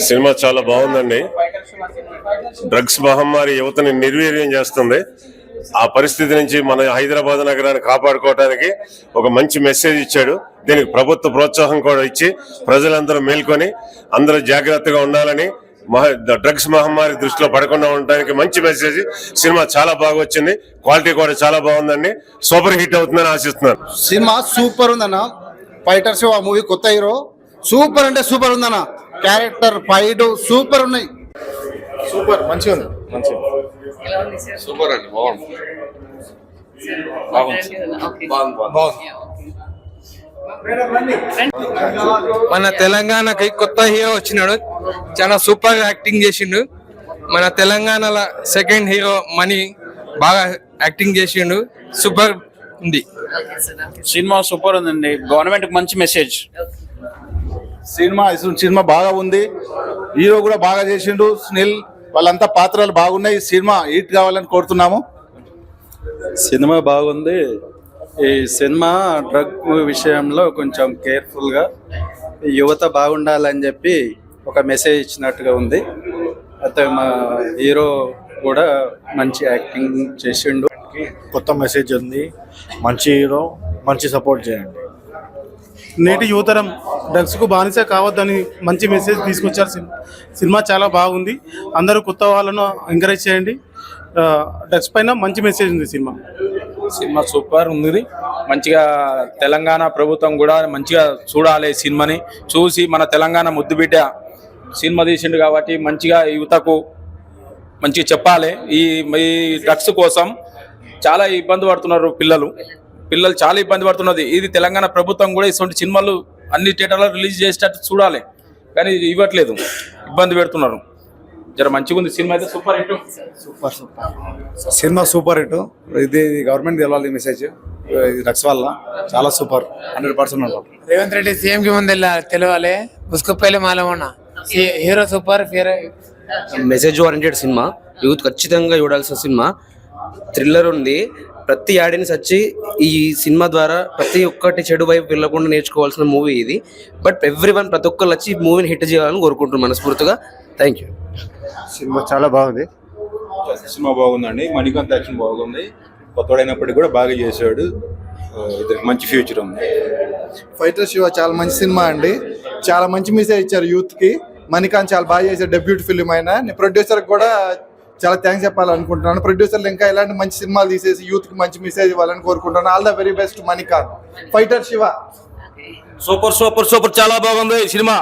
Cinema చాలా బాగుందండి. Drugs మహమ్మారి యువతని నిర్వీర్యం చేస్తుంది. ఆ పరిస్థితి నుంచి మన హైదరాబాద్ నగరాన్ని కాపాడుకోవడానికి ఒక మంచి మెసేజ్ ఇచ్చాడు. దీనికి ప్రభుత్వ ప్రోత్సాహం కూడా ఇచ్చి ప్రజలందరూ మేల్కొని అందరూ జాగ్రత్తగా ఉండాలని, డ్రగ్స్ మహమ్మారి దృష్టిలో పడకుండా ఉండడానికి మంచి మెసేజ్. సినిమా చాలా బాగా వచ్చింది, క్వాలిటీ కూడా చాలా బాగుందండి. సూపర్ హిట్ అవుతుందని ఆశిస్తున్నాను. సినిమా సూపర్ ఉందన్న. ఫైటర్ శివ మూవీ కొత్త హీరో సూపర్ అంటే సూపర్ ఉందన్న. క్యారెక్టర్ ఫైట్ సూపర్ ఉన్నాయి. సూపర్ మంచిగా ఉంది. సూపర్ అండి, మన తెలంగాణకి కొత్త హీరో వచ్చినాడు, చాలా సూపర్ యాక్టింగ్ చేసిండు. మన తెలంగాణలో సెకండ్ హీరో మణి బాగా యాక్టింగ్ చేసిండు, సూపర్ ఉంది. సినిమా సూపర్ ఉందండి. గవర్నమెంట్ మంచి మెసేజ్. సినిమా బాగా ఉంది. హీరో కూడా బాగా చేసిండు. స్నిల్ వాళ్ళంతా పాత్రలు బాగున్నాయి. సినిమా హిట్ కావాలని కోరుతున్నాము. సినిమా బాగుంది. ఈ సినిమా డ్రగ్ విషయంలో కొంచెం కేర్ఫుల్గా యువత బాగుండాలని చెప్పి ఒక మెసేజ్ ఇచ్చినట్టుగా ఉంది. అయితే మా హీరో కూడా మంచి యాక్టింగ్ చేసిండు. కొత్త మెసేజ్ ఉంది. మంచి హీరో, మంచి సపోర్ట్ చేయండి. నేటి యువతరం డ్రగ్స్కు బానిస కావద్దని మంచి మెసేజ్ తీసుకొచ్చారు. సినిమా చాలా బాగుంది. అందరూ కొత్త వాళ్ళను ఎంకరేజ్ చేయండి. డ్రగ్స్ పైన మంచి మెసేజ్ ఉంది. సినిమా సూపర్ ఉంది. మంచిగా తెలంగాణ ప్రభుత్వం కూడా మంచిగా చూడాలి. సినిమాని చూసి మన తెలంగాణ ముద్దుబిడ్డ సినిమా తీసిండు కాబట్టి మంచిగా యువతకు మంచిగా చెప్పాలి. ఈ డ్రగ్స్ కోసం చాలా ఇబ్బంది పడుతున్నారు పిల్లలు చాలా ఇబ్బంది పడుతున్నది. ఇది తెలంగాణ ప్రభుత్వం కూడా ఇటువంటి సినిమాలు అన్ని థియేటర్లో రిలీజ్ చేసేటట్టు చూడాలి, కానీ ఇవ్వట్లేదు, ఇబ్బంది పెడుతున్నారు. జర మంచిగా ఉంది. సినిమా అయితే super hit. Cinema super hit. ఇది గవర్నమెంట్ తెలవాలి మెసేజ్. డ్రగ్స్ వల్ల చాలా సూపర్ 100%. రేవంత్ రెడ్డి సీఎం కి ముందు తెలవాలి. उसको पहले मालूम होना. Hero super. Message oriented cinema, youth ఖచ్చితంగా చూడాల్సిన సినిమా. థ్రిల్లర్ ఉంది. ప్రతి ఆడియన్స్ వచ్చి ఈ సినిమా ద్వారా ప్రతి ఒక్కటి చెడు వైపు వెళ్ళకుండా నేర్చుకోవాల్సిన మూవీ ఇది. బట్ ప్రతి ఒక్కరు వచ్చి ఈ మూవీని హిట్ చేయాలని కోరుకుంటున్నాను మనస్ఫూర్తిగా. Thank you. సినిమా చాలా బాగుంది. సినిమా బాగుందండి. మణికాంత్ యాక్షన్ బాగుంది. కొత్తడైనప్పటికీ కూడా బాగా చేశాడు. ఇద్దరికి మంచి ఫ్యూచర్ ఉంది. ఫైటర్ శివ చాలా మంచి సినిమా అండి. చాలా మంచి మెసేజ్ ఇచ్చారు యూత్ కి. మణికాంత్ చాలా బాగా చేశారు. డెబ్యూట్ ఫిల్మ్ అయినా ప్రొడ్యూసర్ కూడా చాలా థ్యాంక్స్ చెప్పాలనుకుంటున్నాను. ప్రొడ్యూసర్లు ఇంకా ఇలాంటి మంచి సినిమాలు తీసేసి యూత్ కి మంచి మెసేజ్ ఇవ్వాలని కోరుకుంటున్నాను. All the very best Manikanth. Fighter Shiva super చాలా బాగుంది సినిమా.